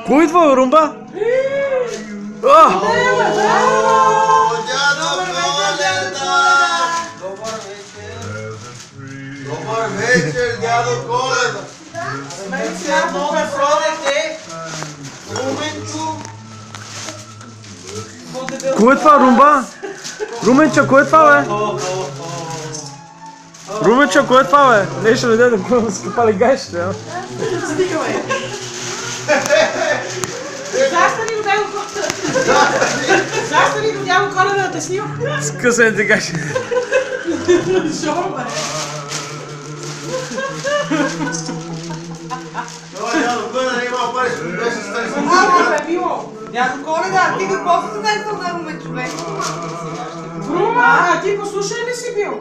Кой идва, Румба? Дядо Коледа! Добър вечер, дядо Коледа! Много ходите! Руменчо! Кой е това, Румба? Руменчо, кой е това, бе? Руменчо, кой е това, бе? Не ще видя да го скъпали гайшите, а? Стига, бе! Застани го дядо Коледа! Застани го дядо Коледа да те снима! Скъсаните гайши. Шоу, бе! Това дядо Коледа има пари, ще беше стани с Мало, бе, било! Дядо Коледа, ти какво си донесъл на Руменчо, бе? Рума, а ти послушай ли си бил?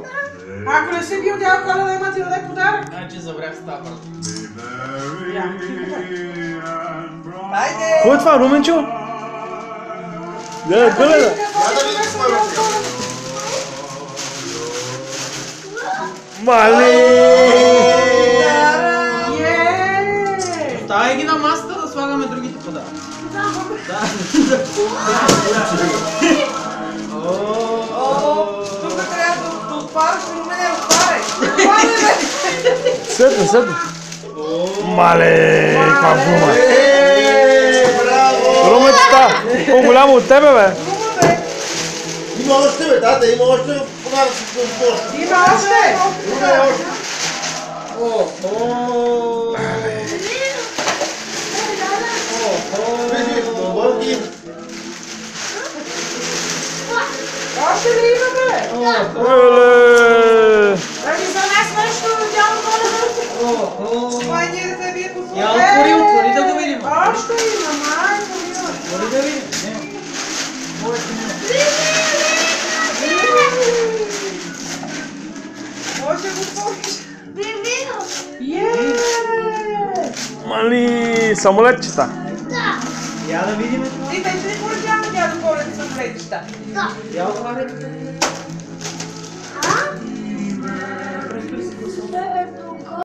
Ако не си бил дядо Коледа, има ти даде подарък. Значи забрах става брат. Хайде! Кой е това, Руменчо? Дядо Коледа. Мали! Ставай ги на масата да слагаме другите подаръци. Тук трябва да отпараш, но не отпарай! Отпарай, бе! Седна. Мале, каква гума. Браво! Руменчета, по-голямо от тебе, бе. Има още, бе, тата, има още подаръци с нощ. Има още! Има още. Вижи, добър ги. Още ли има, бе? Еле. Да ни за нас нещо, дядо Коледа. Това и ние да се вие послушаме. Я отвори да го видим. Още има, майко мила. Отвори да видим. Може да го отвориш. Мали, самолетчета. Я да видим. Ти вече не поръчаваме дядо Коледа с летища. Я отваря. Е,